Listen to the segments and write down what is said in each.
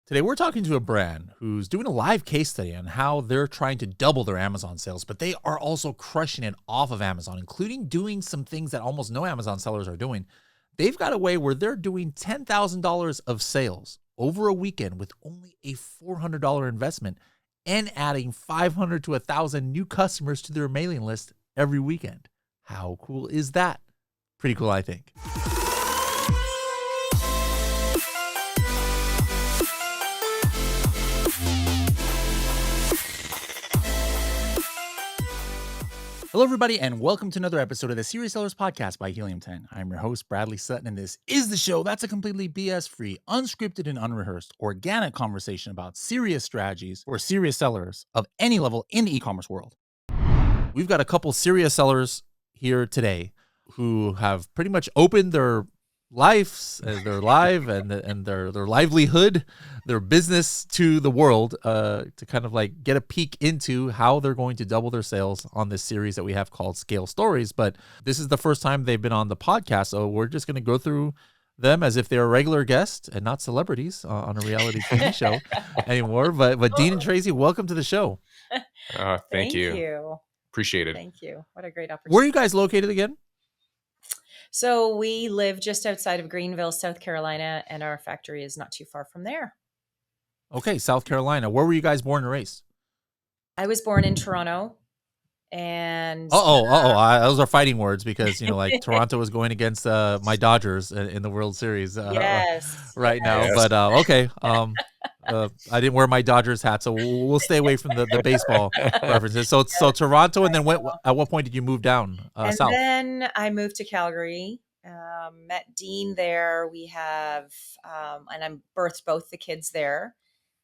Today, we're talking to a brand who's doing a live case study on how they're trying to double their Amazon sales, but they are also crushing it off of Amazon, including doing some things that almost no Amazon sellers are doing. They've got a way where they're doing $10,000 of sales over a weekend with only a $400 investment and adding 500 to 1,000 new customers to their mailing list every weekend. How cool is that? Pretty cool, I think. Hello, everybody, and welcome to another episode of the Serious Sellers Podcast by Helium 10. I'm your host, Bradley Sutton, and this is the show that's a completely BS-free, unscripted, and unrehearsed, organic conversation about serious strategies for serious sellers of any level in the e-commerce world. We've got a couple serious sellers here today who have pretty much opened their lives as their live and their livelihood, their business to the world to kind of like get a peek into how they're going to double their sales on this series that we have called Scale Stories. But this is the first time they've been on the podcast, so we're just going to go through them as if they're a regular guest and not celebrities on a reality TV show anymore. But Dean and Tracy, welcome to the show. Thank you. Appreciate it. Thank you. What a great opportunity. Where are you guys located again? So we live just outside of Greenville, South Carolina, and our factory is not too far from there. Okay, South Carolina. Where were you guys born and raised? I was born in Toronto, and those are fighting words because like Toronto is going against my Dodgers in the World Series right now. Yes. But okay, I didn't wear my Dodgers hat, so we'll stay away from the baseball references. So Toronto, and then at what point did you move down and south? then I moved to Calgary. Met Dean there. We have, and I birthed both the kids there.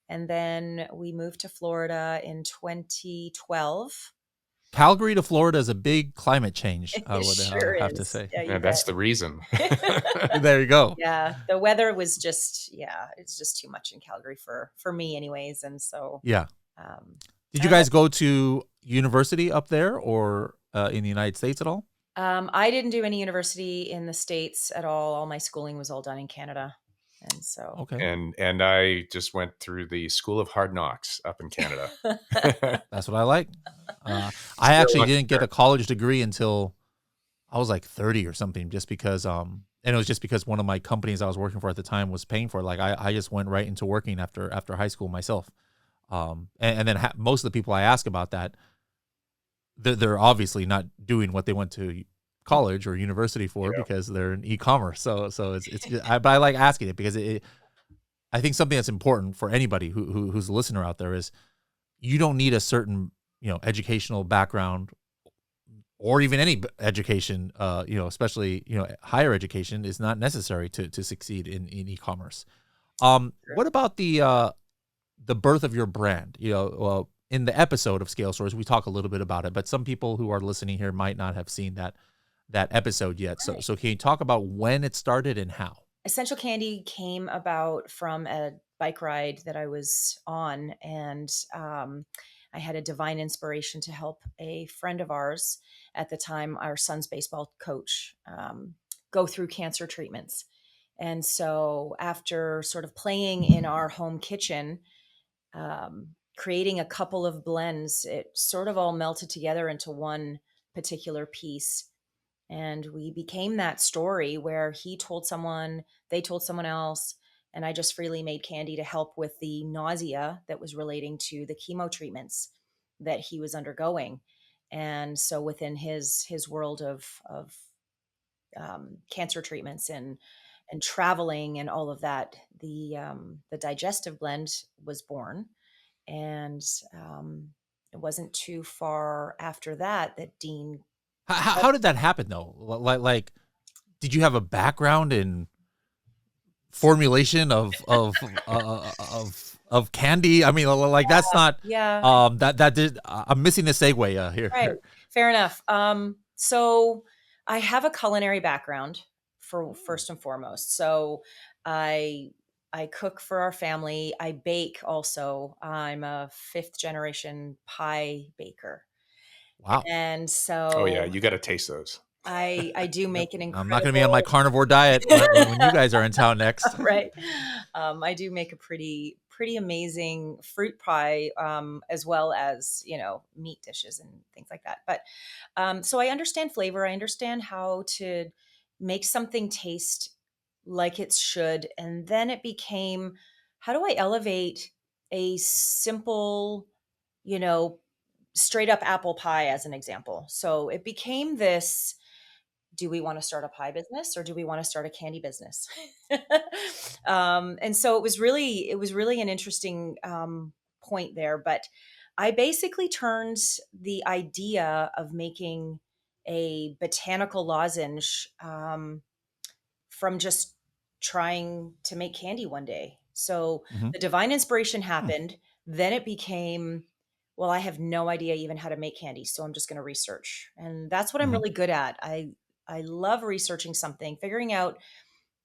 And then we moved to Florida in 2012. Calgary to Florida is a big climate change, I would Sure have to is. say. Yeah, That's the reason. There you go. Yeah, the weather was it's just too much in Calgary for me anyways. And so, Yeah. Did you guys go to university up there or in the United States at all? I didn't do any university in the States at all. All my schooling was all done in Canada. And so, Okay. And I just went through the School of Hard Knocks up in Canada. That's what I like. I actually didn't get a college degree until I was like 30 or something, just because, and it was just because one of my companies I was working for at the time was paying for it. Like I just went right into working after high school myself. And then most of the people I ask about that, they're obviously not doing what they went to college or university for because they're in e-commerce. So but I like asking it because I think something that's important for anybody who's a listener out there is you don't need a certain educational background or even any education, especially higher education is not necessary to succeed in e-commerce. What about the birth of your brand? In the episode of Scale Stories, we talk a little bit about it, but some people who are listening here might not have seen that episode yet. So can you talk about when it started and how? Essential Candy came about from a bike ride that I was on, and I had a divine inspiration to help a friend of ours at the time, our son's baseball coach, go through cancer treatments. And so after sort of playing in our home kitchen, creating a couple of blends, it sort of all melted together into one particular piece. And we became that story where he told someone, they told someone else, and I just freely made candy to help with the nausea that was relating to the chemo treatments that he was undergoing. And so within his world of cancer treatments and traveling and all of that, the digestive blend was born. And it wasn't too far after that Dean. How did that happen though? Like, did you have a background in formulation of candy? I mean, like that's not. Yeah. That did. I'm missing the segue here. Right. Fair enough. So I have a culinary background first and foremost. So I cook for our family. I bake also. I'm a 5th generation pie baker. Wow. And so, Oh yeah, you got to taste those. I do Yep. make an I'm not going to be on my incredible carnivore diet when you guys are in town next. right. I do make a pretty amazing fruit pie, as well as meat dishes and things like that. But so I understand flavor. I understand how to make something taste like it should, and then it became, how do I elevate a simple, you know, straight up apple pie as an example? So it became this, do we want to start a pie business or do we want to start a candy business? And so it was really an interesting point there. But I basically turned the idea of making a botanical lozenge, from just trying to make candy one day. So Hmm. the divine inspiration happened. Then it became, well, I have no idea even how to make candy, so I'm just going to research. And that's what I'm Hmm. really good at. I love researching something, figuring out,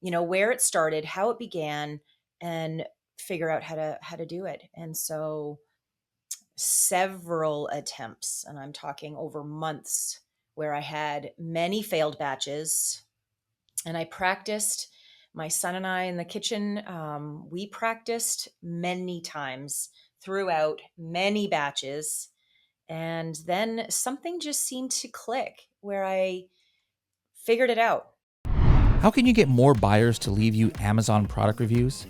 where it started, how it began, and figure out how to do it. And so several attempts, and I'm talking over months, where I had many failed batches, and I practiced. My son and I in the kitchen, we practiced many times throughout many batches. And then something just seemed to click where I figured it out. How can you get more buyers to leave you Amazon product reviews?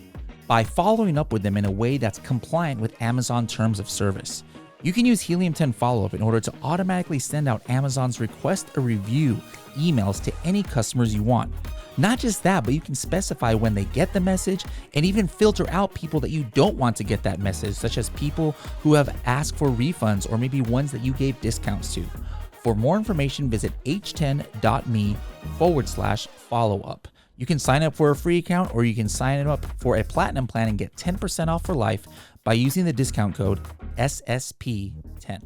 By following up with them in a way that's compliant with Amazon terms of service. You can use Helium 10 follow-up in order to automatically send out Amazon's request a review emails to any customers you want. Not just that, but you can specify when they get the message and even filter out people that you don't want to get that message, such as people who have asked for refunds or maybe ones that you gave discounts to. For more information, visit h10.me/follow-up. You can sign up for a free account or you can sign up for a platinum plan and get 10% off for life by using the discount code SSP10.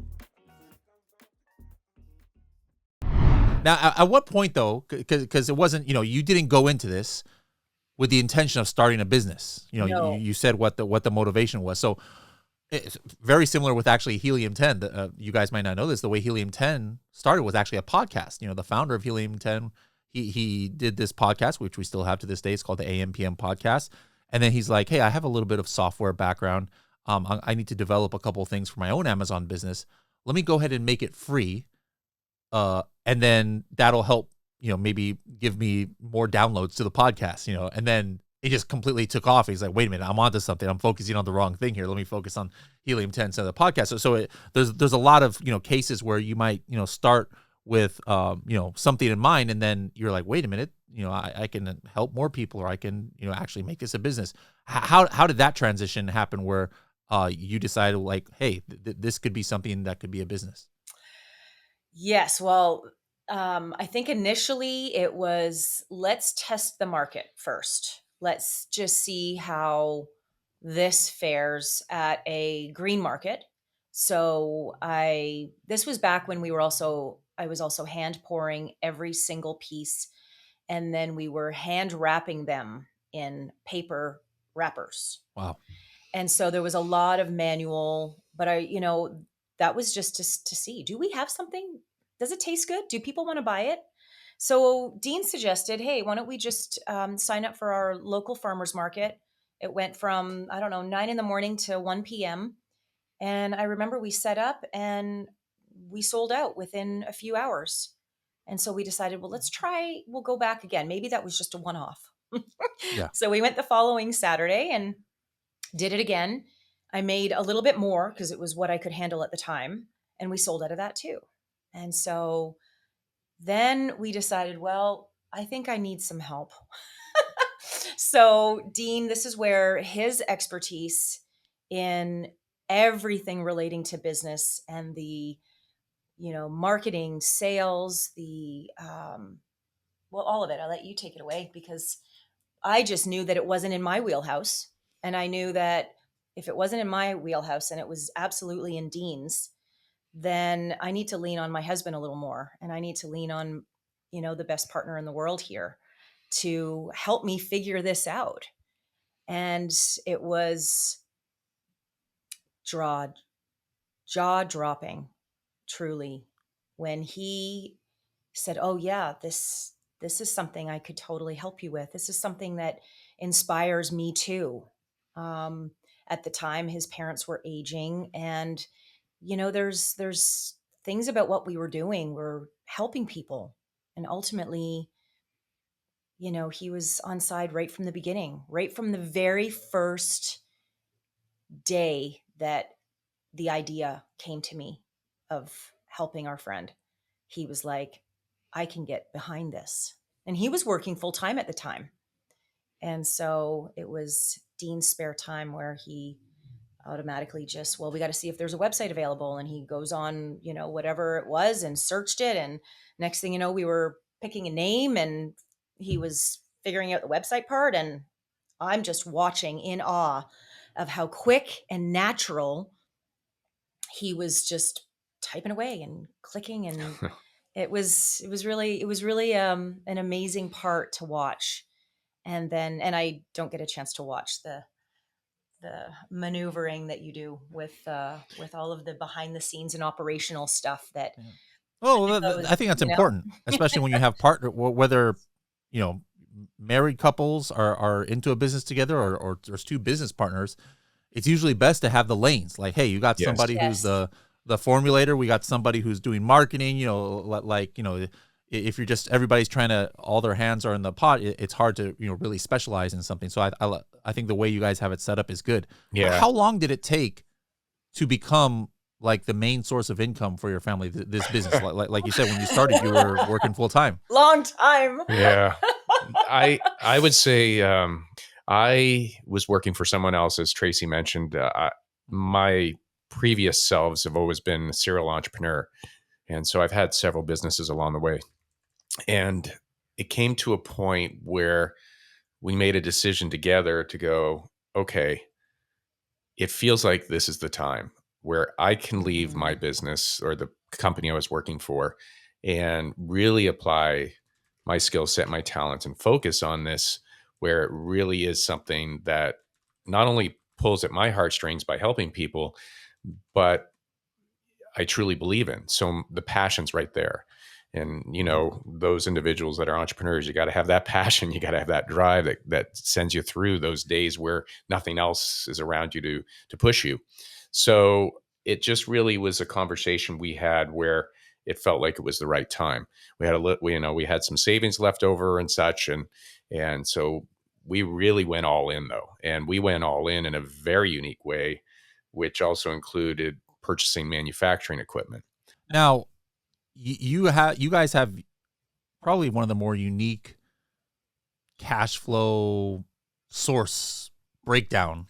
Now, at what point though, because it wasn't, you didn't go into this with the intention of starting a business. No. You said what the motivation was. So it's very similar with actually Helium 10. You guys might not know this. The way Helium 10 started was actually a podcast. The founder of Helium 10, he did this podcast, which we still have to this day. It's called the AM/PM podcast. And then he's like, hey, I have a little bit of software background. I need to develop a couple of things for my own Amazon business. Let me go ahead and make it free. And then that'll help, maybe give me more downloads to the podcast, and then it just completely took off. He's like, wait a minute, I'm onto something. I'm focusing on the wrong thing here. Let me focus on Helium 10 instead of the podcast. So there's a lot of, cases where you might, start with, something in mind. And then you're like, wait a minute, I can help more people, or I can, actually make this a business. How did that transition happen where you decided like, hey, this could be something that could be a business? Yes. Well, I think initially it was, let's test the market first. Let's just see how this fares at a green market. So this was back when I was also hand pouring every single piece, and then we were hand wrapping them in paper wrappers. Wow. And so there was a lot of manual, but that was just to see, do we have something? Does it taste good? Do people want to buy it? So Dean suggested, hey, why don't we just sign up for our local farmers market? It went from, I don't know, 9 in the morning to 1 p.m. And I remember we set up and we sold out within a few hours. And so we decided, well, we'll go back again. Maybe that was just a one off. Yeah. So we went the following Saturday and did it again. I made a little bit more because it was what I could handle at the time. And we sold out of that too. And so then we decided, well, I think I need some help. So, Dean, this is where his expertise in everything relating to business and the, marketing, sales, well, all of it. I'll let you take it away because I just knew that it wasn't in my wheelhouse. And I knew that if it wasn't in my wheelhouse and it was absolutely in Dean's, then I need to lean on my husband a little more. And I need to lean on, the best partner in the world here to help me figure this out. And it was jaw dropping, truly, when he said, "Oh yeah, this is something I could totally help you with. This is something that inspires me too." Um, at the time, his parents were aging, and there's things about what we were doing. We're helping people, and ultimately, he was on side right from the beginning, right from the very first day that the idea came to me of helping our friend. He was like, I can get behind this. And he was working full time at the time. And so it was Dean's spare time where he automatically just, well, we got to see if there's a website available. And he goes on, whatever it was and searched it. And next thing you know, we were picking a name and he was figuring out the website part. And I'm just watching in awe of how quick and natural he was just typing away and clicking, and it was really an amazing part to watch. And I don't get a chance to watch the maneuvering that you do with all of the behind the scenes and operational stuff that Oh, goes, I think that's important, especially when you have partner, whether you know married couples are into a business together, or there's two business partners. It's usually best to have the lanes. Like, hey, you got Yes. somebody who's Yes. the formulator. We got somebody who's doing marketing. Like if you're just everybody's trying to all their hands are in the pot, it's hard to really specialize in something. So I think the way you guys have it set up is good. Yeah. How long did it take to become like the main source of income for your family? This business, like you said, when you started, you were working full time. Long time. Yeah. I would say I was working for someone else, as Tracy mentioned. My previous selves have always been a serial entrepreneur, and so I've had several businesses along the way. And it came to a point where we made a decision together to go, okay, it feels like this is the time where I can leave my business or the company I was working for and really apply my skill set, my talents, and focus on this, where it really is something that not only pulls at my heartstrings by helping people, but I truly believe in. So the passion's right there. And those individuals that are entrepreneurs, you got to have that passion. You got to have that drive that sends you through those days where nothing else is around you to push you. So it just really was a conversation we had where it felt like it was the right time. We had we had some savings left over and such, and so we really went all in though, and we went all in a very unique way, which also included purchasing manufacturing equipment. Now, you guys have probably one of the more unique cash flow source breakdown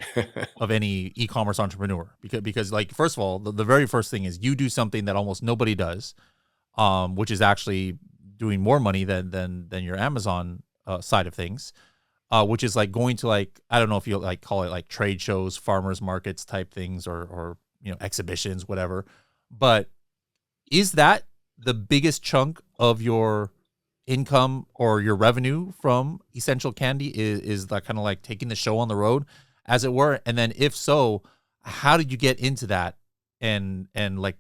of any e-commerce entrepreneur, because like, first of all, the very first thing is you do something that almost nobody does, which is actually doing more money than your Amazon side of things, which is like going to, like, I don't know if you like call it like trade shows, farmers markets type things, or exhibitions, whatever. But is that the biggest chunk of your income or your revenue from Essential Candy? Is that kind of like taking the show on the road, as it were? And then if so, how did you get into that? And like,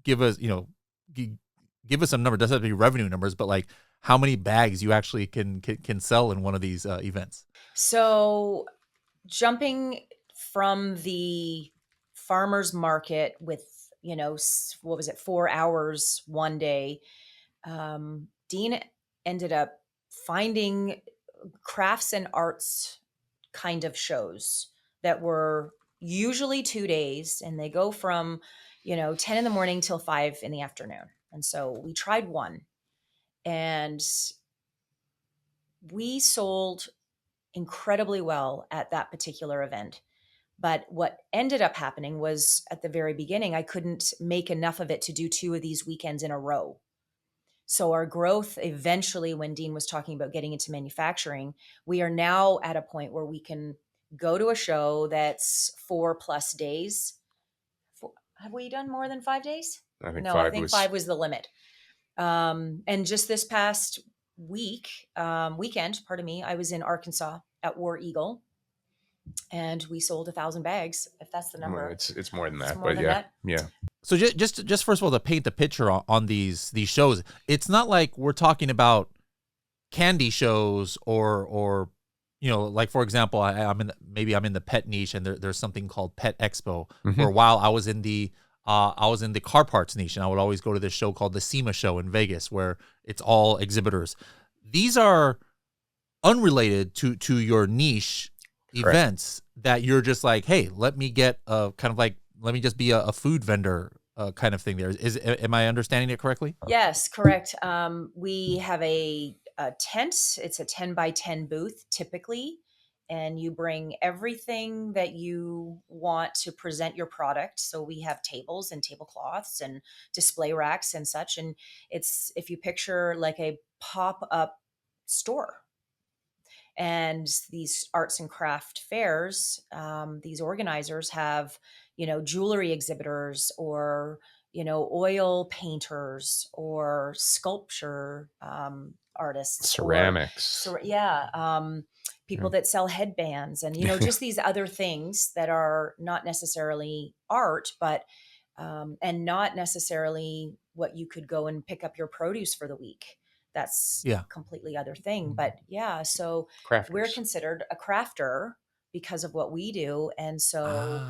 give us, give us some number. It doesn't have to be revenue numbers, but like how many bags you actually can sell in one of these events. So jumping from the farmer's market with, what was it, 4 hours one day, Dean ended up finding crafts and arts kind of shows that were usually 2 days, and they go from 10 in the morning till 5 in the afternoon. And so we tried one, and we sold incredibly well at that particular event. But what ended up happening was, at the very beginning, I couldn't make enough of it to do 2 of these weekends in a row. So our growth eventually, when Dean was talking about getting into manufacturing, we are now at a point where we can go to a show that's 4+ days. Have we done more than 5 days? I think No, I think 5 was the limit. And just this past weekend, pardon me, I was in Arkansas at War Eagle, and we sold 1,000 bags, if that's the number. It's more than It's that, more but than yeah, that? yeah. So just first of all, to paint the picture on these shows, it's not like we're talking about candy shows or like for example, maybe I'm in the pet niche, and there's something called Pet Expo. Mhm. For a while, I was in the car parts niche, and I would always go to this show called the SEMA show in Vegas, where it's all exhibitors. These are unrelated to your niche Correct. events that you're just like, hey, let me get a kind of like, let me just be a food vendor kind of thing. Am I understanding it correctly? Yes, correct. We have a tent. It's a 10 by 10 booth typically. And you bring everything that you want to present your product. So we have tables and tablecloths and display racks and such. And it's, if you picture like a pop up store, and these arts and craft fairs, these organizers have, jewelry exhibitors, or oil painters, or sculpture artists, Ceramics. or people that sell headbands, and just these other things that are not necessarily art, but and not necessarily what you could go and pick up your produce for the week. That's completely other thing. But so Crafters. we're considered a crafter because of what we do. And so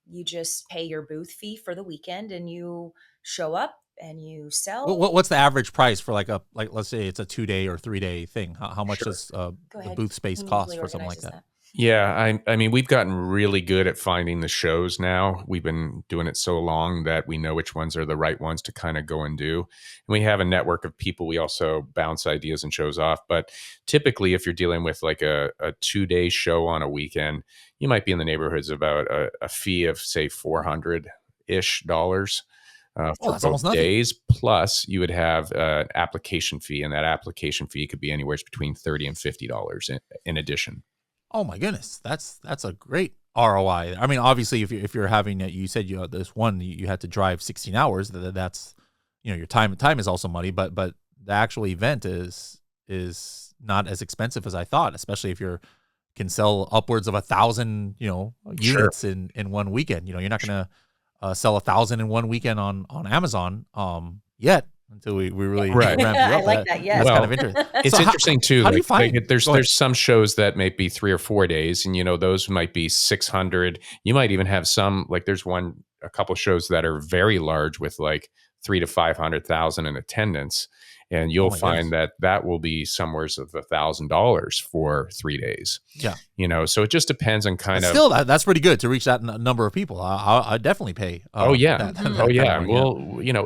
you just pay your booth fee for the weekend, and you show up and you sell. What's the average price for like let's say it's a 2-day or 3-day thing? How much does the booth space cost for something like that? Yeah, I mean, we've gotten really good at finding the shows now. We've been doing it so long that we know which ones are the right ones to kind of go and do. And we have a network of people. We also bounce ideas and shows off. But typically, if you're dealing with like a 2-day show on a weekend, you might be in the neighborhoods of about a fee of, say, $400-ish. For that's almost nothing. days. Plus, you would have an application fee, and that application fee could be anywhere between $30 and $50 in addition. Oh my goodness, that's a great ROI. I mean, obviously, if you're having it, you said this one you had to drive 16 hours. That's your time is also money, but the actual event is not as expensive as I thought, especially if you can sell upwards of 1,000 units in one weekend. You're not going to sell 1,000 in one weekend on Amazon yet. Until we really ramp you up. I like that. Yeah, that's kind of interesting. It's interesting too. How do you find? There's some shows that may be 3 or 4 days, and those might be 600. You might even have some, like there's a couple shows that are very large with like 300,000 to 500,000 in attendance, and you'll find that will be somewheres of $1,000 for 3 days. Yeah, so it just depends on kind of. Still, that's pretty good to reach that number of people. I definitely pay. Well,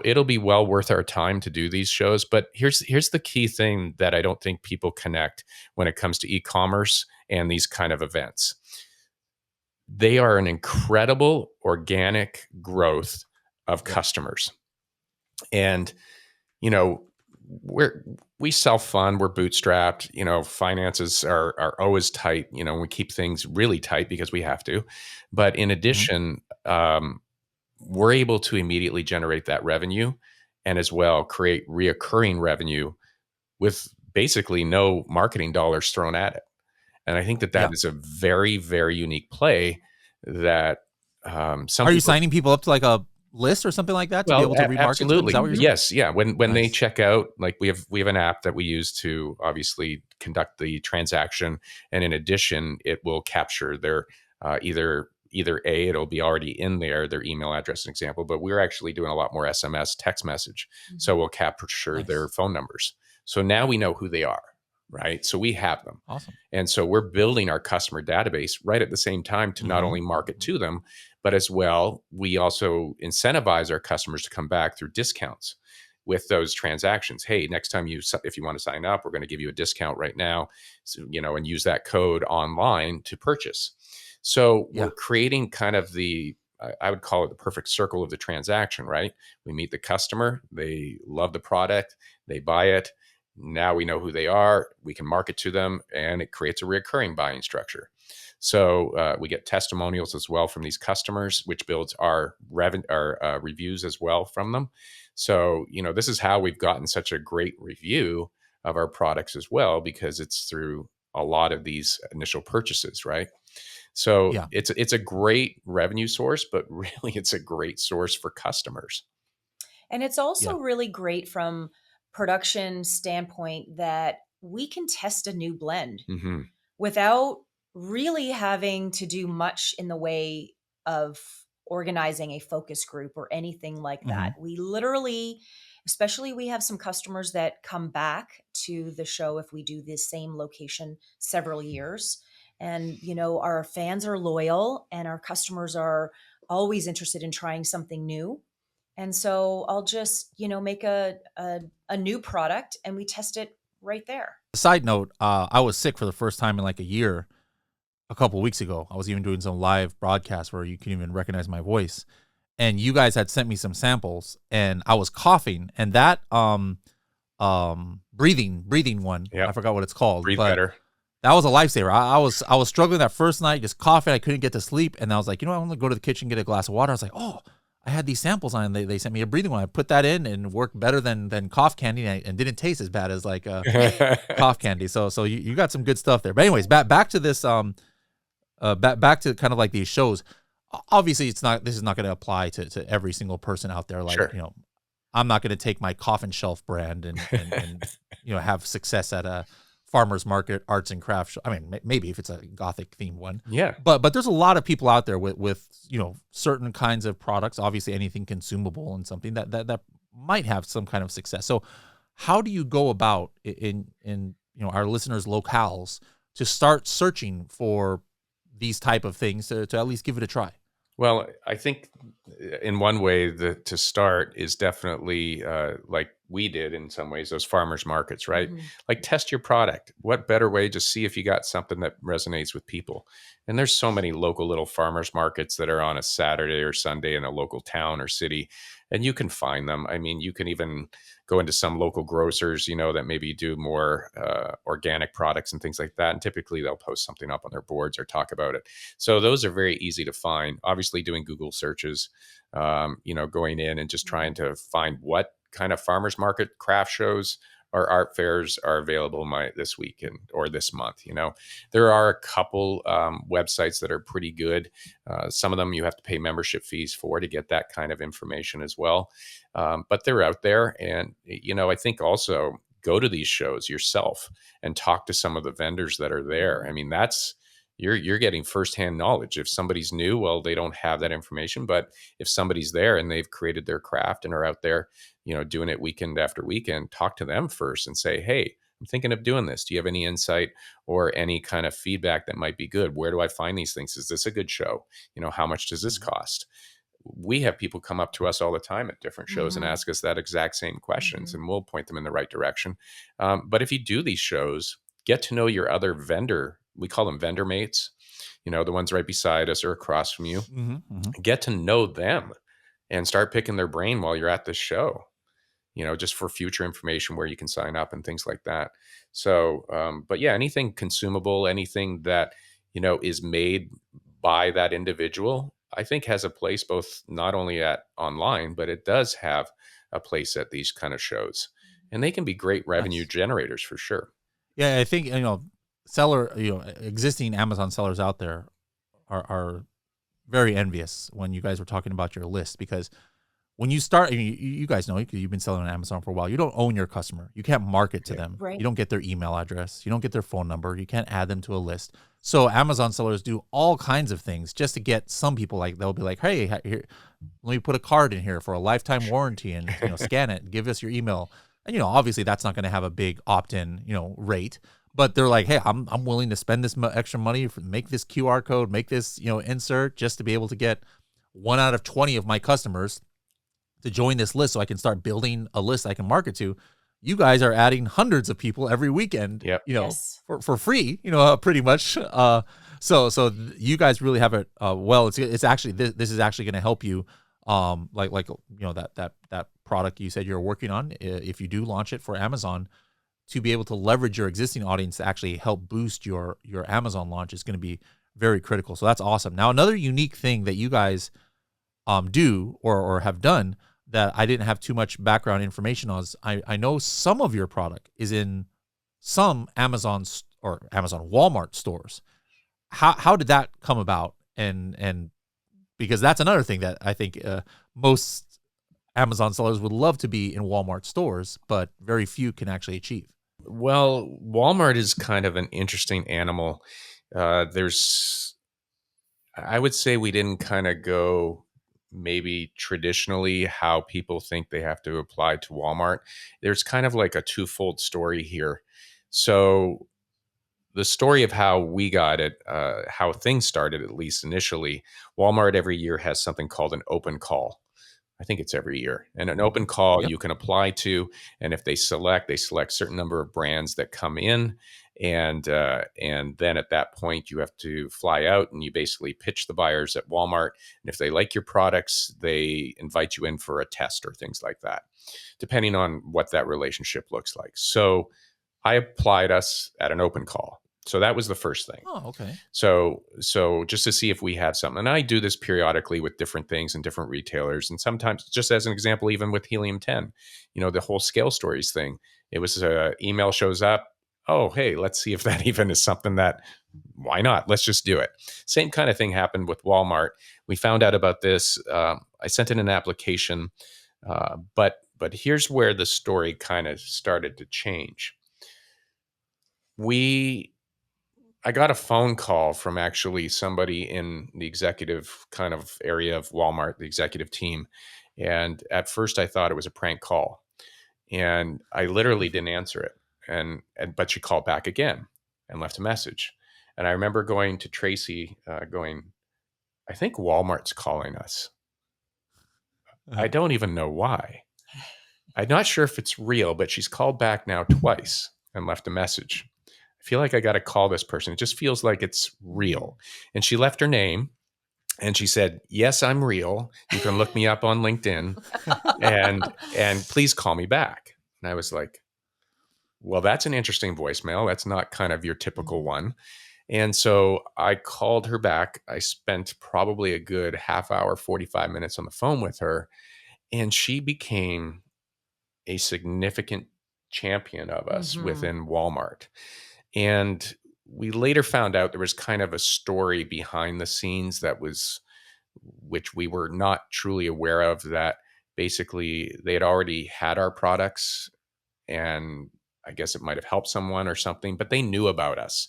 it'll be well worth our time to do these shows. But here's the key thing that I don't think people connect when it comes to e-commerce and these kind of events. They are an incredible organic growth of customers, and we self-fund, we're bootstrapped, finances are always tight, we keep things really tight because we have to. But in addition, we're able to immediately generate that revenue, and as well create reoccurring revenue with basically no marketing dollars thrown at it. And I think that is a very, very unique play that are you signing people up to like a list or something like that to be able to remarket? Absolutely. To them? Yes. Yeah. When they check out, like we have an app that we use to obviously conduct the transaction, and in addition, it will capture their either it'll be already in there, their email address, an example, but we're actually doing a lot more SMS, text message, so we'll capture their phone numbers. So now we know who they are, right? So we have them. Awesome. And so we're building our customer database right at the same time to not only market to them, but as well, we also incentivize our customers to come back through discounts with those transactions. Hey, next time if you want to sign up, we're going to give you a discount right now, so, and use that code online to purchase. So we're creating kind of I would call it the perfect circle of the transaction, right? We meet the customer, they love the product, they buy it. Now we know who they are, we can market to them, and it creates a recurring buying structure. So we get testimonials as well from these customers, which builds our reviews as well from them. So, this is how we've gotten such a great review of our products as well, because it's through a lot of these initial purchases, right? So Yeah. it's a great revenue source, but really it's a great source for customers. And it's Yeah. also really great from production standpoint that we can test a new blend Hmm. without really having to do much in the way of organizing a focus group or anything like Hmm. that. We literally, especially we have some customers that come back to the show if we do this same location several years. And, our fans are loyal and our customers are always interested in trying something new. And so I'll just, make a new product and we test it right there. Side note, I was sick for the first time in like a year a couple weeks ago. I was even doing some live broadcasts where you can even recognize my voice. And you guys had sent me some samples and I was coughing, and that breathing one, I Yep. forgot what it's called, Breathe but better. that was a lifesaver. I was struggling that first night, just coughing. I couldn't get to sleep. And I was like, I'm going to go to the kitchen, get a glass of water. I was like, oh, I had these samples on, and they sent me a breathing one. I put that in and worked better than cough candy, and didn't taste as bad as like cough candy. So you got some good stuff there. But anyways, back to this back to kind of like these shows. Obviously, this is not going to apply to every single person out there. Like, Sure. I'm not going to take my coffin shelf brand and have success at a farmer's market arts and crafts show. I mean, maybe if it's a gothic themed one. Yeah. But there's a lot of people out there with certain kinds of products, obviously anything consumable and something that might have some kind of success. So how do you go about in our listeners' locales to start searching for these type of things to at least give it a try? Well, I think in one way to start is definitely like we did in some ways, those farmers markets, right? Mhm. Like test your product. What better way to see if you got something that resonates with people? And there's so many local little farmers markets that are on a Saturday or Sunday in a local town or city, and you can find them. I mean, you can even go into some local grocers, that maybe do more organic products and things like that. And typically they'll post something up on their boards or talk about it. So those are very easy to find. Obviously, doing Google searches, going in and just trying to find what kind of farmers market craft shows or art fairs are available this weekend or this month. There are a couple websites that are pretty good. Some of them you have to pay membership fees for to get that kind of information as well. But they're out there. And, I think also go to these shows yourself and talk to some of the vendors that are there. I mean, you're getting firsthand knowledge. If somebody's new, well, they don't have that information. But if somebody's there and they've created their craft and are out there, doing it weekend after weekend, talk to them first and say, hey, I'm thinking of doing this. Do you have any insight or any kind of feedback that might be good? Where do I find these things? Is this a good show? How much does this cost? We have people come up to us all the time at different shows and Mhm. ask us that exact same questions, Mhm. and we'll point them in the right direction. But if you do these shows, get to know your other vendor. We call them vendor mates, the ones right beside us or across from you. Mm-hmm, mm-hmm. Get to know them and start picking their brain while you're at this show, just for future information where you can sign up and things like that. So, but yeah, anything consumable, anything that, is made by that individual, I think has a place both not only at online, but it does have a place at these kind of shows. And they can be great revenue Nice. generators for sure. Yeah, I think existing Amazon sellers out there are very envious when you guys were talking about your list, because when you start, you guys know, you've been selling on Amazon for a while. You don't own your customer. You can't market to them. Right. You don't get their email address. You don't get their phone number. You can't add them to a list. So Amazon sellers do all kinds of things just to get some people. Like, they'll be like, hey, here, let me put a card in here for a lifetime warranty, and scan it, give us your email. And obviously that's not going to have a big opt-in rate. But they're like, hey, I'm willing to spend this extra money, make this QR code, make this insert, just to be able to get 1 out of 20 of my customers to join this list, so I can start building a list I can market to. You guys are adding hundreds of people every weekend, Yep. Yes. for free, pretty much. So you guys really have it well. It's actually this is actually going to help you. Like that product you said you're working on, if you do launch it for Amazon, to be able to leverage your existing audience to actually help boost your Amazon launch is going to be very critical. So that's awesome. Now, another unique thing that you guys do or have done that I didn't have too much background information on is I know some of your product is in some Amazon or Amazon Walmart stores. how did that come about? And because that's another thing that I think most Amazon sellers would love to be in Walmart stores, but very few can actually achieve. Well, Walmart is kind of an interesting animal. I would say we didn't kind of go maybe traditionally how people think they have to apply to Walmart. There's kind of like a twofold story here. So the story of how we got it, how things started, at least initially, Walmart every year has something called an open call. I think it's every year. And an open call Yep. you can apply to, and if they select certain number of brands that come in, and then at that point you have to fly out and you basically pitch the buyers at Walmart. And if they like your products, they invite you in for a test or things like that, depending on what that relationship looks like. So I applied us at an open call. So that was the first thing. Oh, okay. So just to see if we had something. And I do this periodically with different things and different retailers. And sometimes, just as an example, even with Helium 10, the whole scale stories thing. It was email shows up. Oh, hey, let's see if that even is something that, why not? Let's just do it. Same kind of thing happened with Walmart. We found out about this. I sent in an application, but here's where the story kind of started to change. I got a phone call from actually somebody in the executive kind of area of Walmart, the executive team. And at first I thought it was a prank call, and I literally didn't answer it. But she called back again and left a message. And I remember going to Tracy, going, I think Walmart's calling us. I don't even know why. I'm not sure if it's real, but she's called back now twice and left a message. I feel like I got to call this person. It just feels like it's real. And she left her name and she said, yes, I'm real. You can look me up on LinkedIn and please call me back. And I was like, well, that's an interesting voicemail. That's not kind of your typical one. And so I called her back. I spent probably a good half hour, 45 minutes on the phone with her. And she became a significant champion of us within Walmart. And we later found out there was kind of a story behind the scenes which we were not truly aware of, that basically they had already had our products, and I guess it might have helped someone or something, but they knew about us.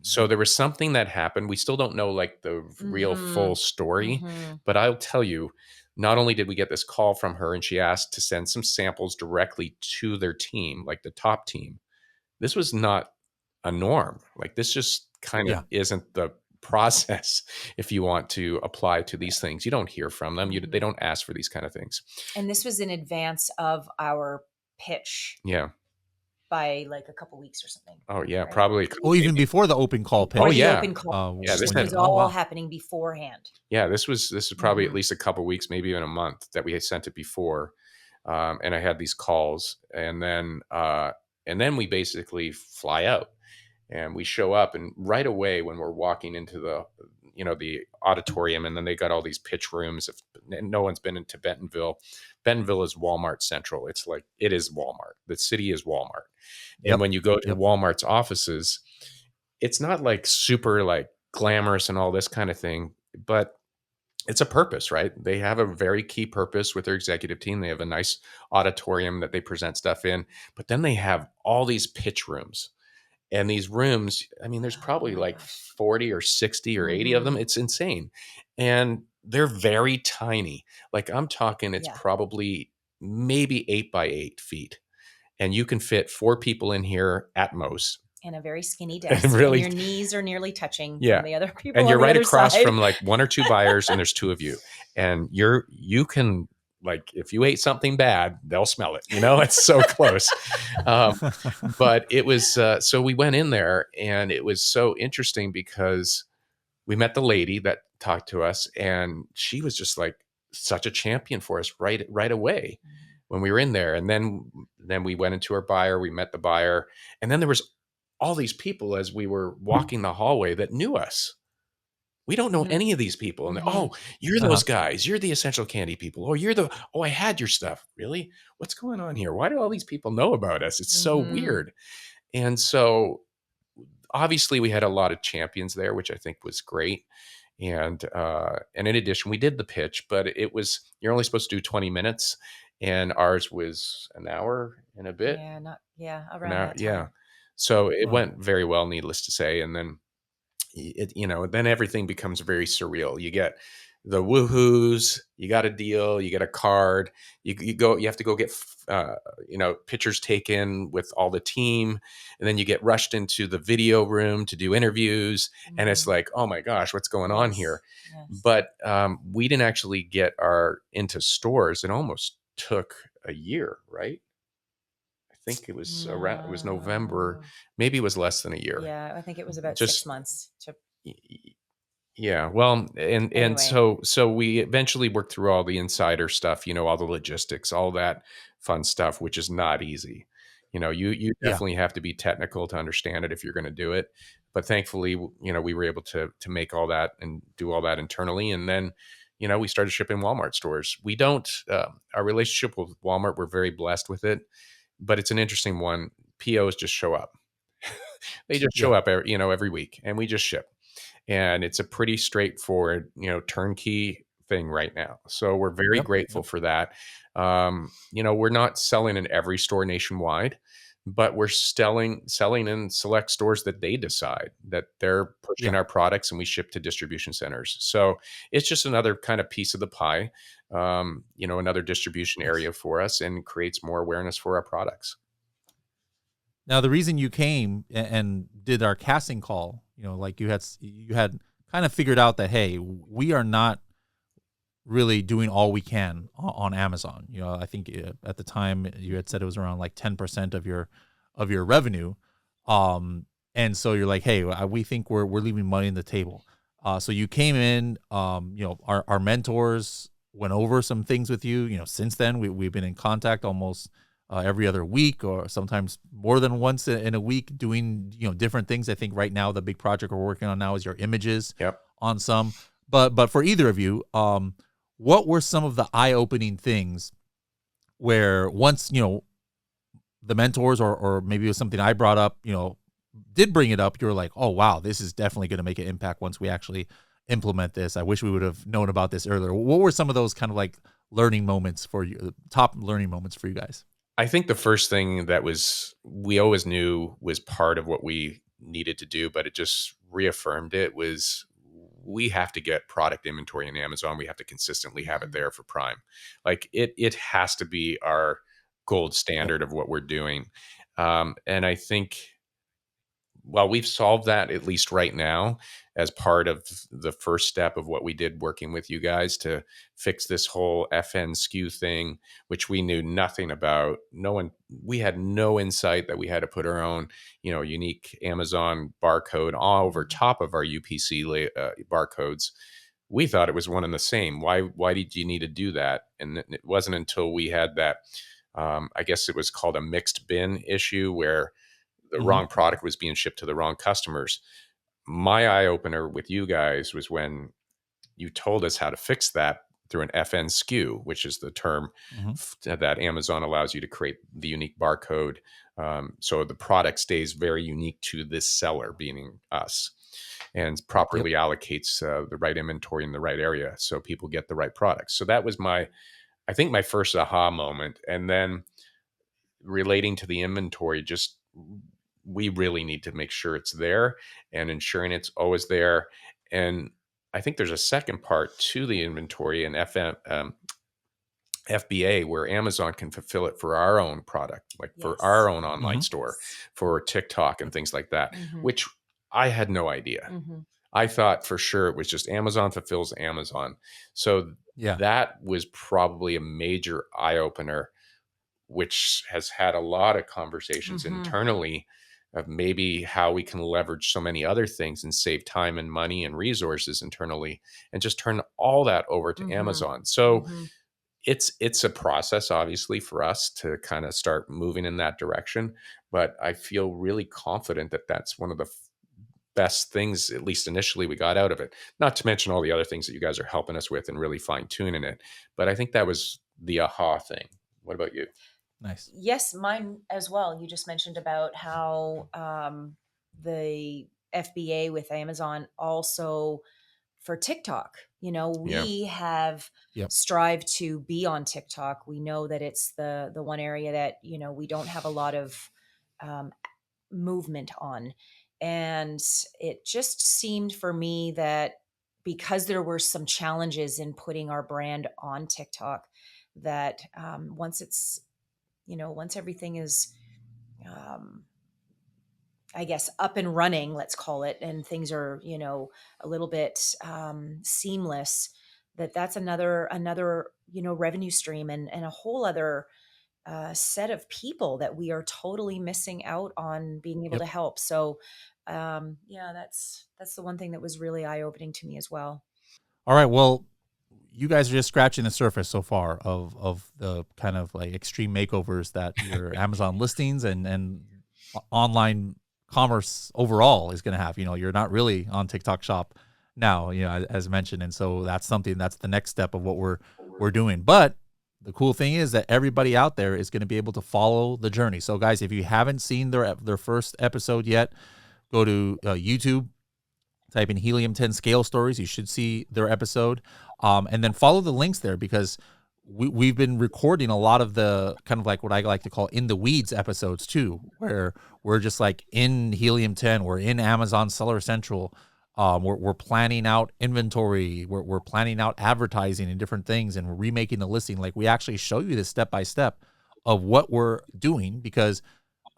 So there was something that happened. We still don't know like the real full story, but I'll tell you, not only did we get this call from her and she asked to send some samples directly to their team, like the top team. This was not a norm. Like this just kind of isn't the process if you want to apply to these things. You don't hear from them. They don't ask for these kind of things. And this was in advance of our pitch. Yeah. By like a couple weeks or something. Oh yeah, right? probably. Well, even before the open call pitch. Oh yeah. Open call. Yeah, this was all happening beforehand. Yeah, this was probably at least a couple weeks, maybe even a month that we had sent it before. And I had these calls, and then we basically fly out and we show up, and right away when we're walking into the auditorium, and then they got all these pitch rooms. If no one's been into Bentonville is Walmart Central. It's like, it is Walmart. The city is Walmart. And when you go to Walmart's offices, it's not like super like glamorous and all this kind of thing, but it's a purpose, right? They have a very key purpose with their executive team. They have a nice auditorium that they present stuff in, but then they have all these pitch rooms. And these rooms, I mean, there's probably like 40 or 60 or 80 of them. It's insane. And they're very tiny. Like I'm talking, it's probably maybe 8 by 8 feet. And you can fit 4 people in here at most. And a very skinny desk. And your knees are nearly touching from the other people. And you're right across side. from like 1 or 2 buyers, and there's 2 of you. And you can, like, if you ate something bad, they'll smell it. It's so close. But it was, so we went in there, and it was so interesting because we met the lady that talked to us, and she was just like such a champion for us right away when we were in there. And then we went into our buyer, we met the buyer, and then there was all these people as we were walking the hallway that knew us. We don't know any of these people. And oh, you're those guys. You're the Essential Candy people. Oh, I had your stuff. Really? What's going on here? Why do all these people know about us? It's so weird. And so obviously we had a lot of champions there, which I think was great. And in addition, we did the pitch, but it was, you're only supposed to do 20 minutes, and ours was an hour and a bit. Yeah, not yeah, An around hour, that yeah. time. So it Right. went very well, needless to say. And then then everything becomes very surreal. You get the woohoos, you got a deal, you get a card, you have to go get pictures taken with all the team, and then you get rushed into the video room to do interviews, and it's Mhm. like, oh my gosh, what's going on here? Yes. Yes. But we didn't actually get our into stores. It almost took a year, right? I think it was November, No. maybe it was less than a year. Yeah, I think it was about 6 Just months to yeah, well, and anyway. so we eventually worked through all the insider stuff, all the logistics, all that fun stuff, which is not easy. You Yeah. definitely have to be technical to understand it if you're going to do it. But thankfully, we were able to make all that and do all that internally, and then, we started shipping Walmart stores. We don't Our relationship with Walmart, we're very blessed with it, but it's an interesting one. POs just show up. They just show Yeah. up, every week, and we just ship, and it's a pretty straightforward, turnkey thing right now. So we're very Yep. grateful Yep. for that. We're not selling in every store nationwide, but we're selling in select stores that they decide that they're pushing Yeah. our products, and we ship to distribution centers. So it's just another kind of piece of the pie, another distribution Nice. area for us, and creates more awareness for our products. Now, the reason you came and did our casting call, like you had kind of figured out that, hey, we are not really doing all we can on Amazon. I think at the time you had said it was around like 10% of your revenue. And so you're like, hey, we think we're leaving money on the table. So you came in, our mentors went over some things with you. Since then we've been in contact almost every other week, or sometimes more than once in a week, doing different things. I think right now the big project we're working on now is your images Yep. on some. But for either of you, what were some of the eye-opening things where once the mentors, or maybe it was something I brought up, did bring it up, you're like, oh wow, this is definitely going to make an impact once we actually implement this. I wish we would have known about this earlier. What were some of those kind of like learning moments for you, top learning moments for you guys? I think the first thing that we always knew was part of what we needed to do, but it just reaffirmed it, was we have to get product inventory in Amazon. We have to consistently have it Mhm. there for Prime. Like it has to be our gold Yep. standard of what we're doing. And I think, well, we've solved that, at least right now, as part of the first step of what we did working with you guys to fix this whole FN SKU thing, which we knew nothing about. We had no insight that we had to put our own, unique Amazon barcode all over top of our UPC barcodes. We thought it was one and the same. Why did you need to do that? And it wasn't until we had that, I guess it was called a mixed bin issue, where the Hmm. wrong product was being shipped to the wrong customers. My eye opener with you guys was when you told us how to fix that through an FN SKU, which is the term Hmm. that Amazon allows you to create the unique barcode. So the product stays very unique to this seller, meaning us, and Yep. properly allocates the right inventory in the right area so people get the right products. So that was I think, my first aha moment. And then relating to the inventory, just we really need to make sure it's there, and ensuring it's always there. And I think there's a second part to the inventory in FBA, where Amazon can fulfill it for our own product, like for our Yes. own online Hmm. store, Yes. for TikTok and Yep. things like that, Mhm. which I had no idea. Mhm. I thought for sure it was just Amazon fulfills Amazon. So Yeah. that was probably a major eye opener, which has had a lot of conversations Mhm. internally of maybe how we can leverage so many other things and save time and money and resources internally, and just turn all that over to Mhm. Amazon. So Mhm. it's a process, obviously, for us to kind of start moving in that direction, but I feel really confident that that's one of the best things, at least initially, we got out of it. Not to mention all the other things that you guys are helping us with and really fine tuning it, but I think that was the aha thing. What about you? Nice. Yes, mine as well. You just mentioned about how the FBA with Amazon also for TikTok. You know, we have Yep. strived to be on TikTok. We know that it's the one area that, you know, we don't have a lot of movement on. And it just seemed for me that because there were some challenges in putting our brand on TikTok, that once it's, you know, once everything is, I guess, up and running, let's call it, and things are, you know, a little bit seamless, that's another, you know, revenue stream and a whole other set of people that we are totally missing out on being able Yep. to help. So, yeah, that's the one thing that was really eye opening to me as well. All right. Well, you guys are just scratching the surface so far of the kind of like extreme makeovers that your Amazon listings and online commerce overall is going to have. You know, you're not really on TikTok Shop now, you know, as mentioned, and so that's something that's the next step of what we're doing. But the cool thing is that everybody out there is going to be able to follow the journey. So, guys, if you haven't seen their first episode yet, go to YouTube. Type in Helium 10 Scale Stories. You should see their episode. And then follow the links there because we've been recording a lot of the kind of like what I like to call in the weeds episodes too, where we're just like in Helium 10, we're in Amazon Seller Central. We're planning out inventory. We're planning out advertising and different things, and we're remaking the listing. Like we actually show you this step by step of what we're doing because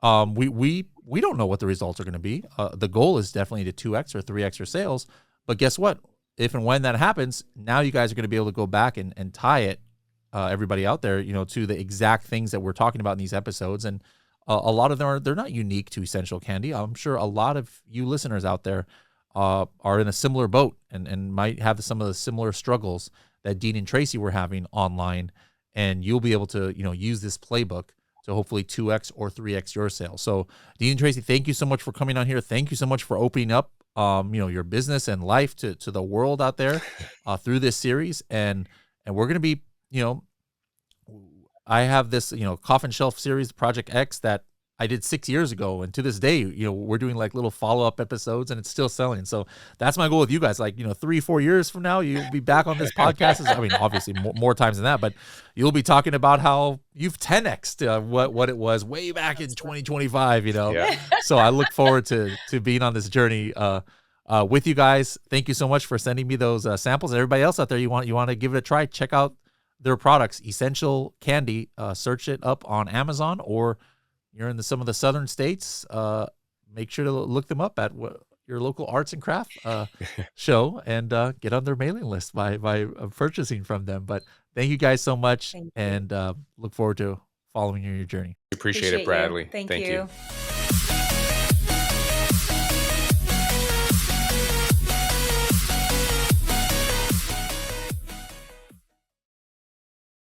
we don't know what the results are going to be. The goal is definitely to 2x or 3x your sales. But guess what? If and when that happens, now you guys are going to be able to go back and tie it, everybody out there, you know, to the exact things that we're talking about in these episodes. And a lot of them they're not unique to Essential Candy. I'm sure a lot of you listeners out there are in a similar boat and might have some of the similar struggles that Dean and Tracy were having online. And you'll be able to, you know, use this playbook to hopefully 2x or 3x your sales. So Dean and Tracy, thank you so much for coming on here. Thank you so much for opening up, you know, your business and life to the world out there through this series. And we're going to be, you know, I have this, you know, coffin shelf series, Project X, that I did 6 years ago. And to this day, you know, we're doing like little follow-up episodes and it's still selling. So that's my goal with you guys. Like, you know, 3-4 years from now, you'll be back on this podcast. I mean, obviously more times than that, but you'll be talking about how you've 10x'd what it was way back in 2025, you know? Yeah. So I look forward to being on this journey with you guys. Thank you so much for sending me those samples. And everybody else out there, you want to give it a try, check out their products, Essential Candy. Search it up on Amazon, or you're in some of the southern states, make sure to look them up at your local arts and craft show and get on their mailing list by purchasing from them. But thank you guys so much, and look forward to following your journey. Appreciate it, Bradley. Thank you.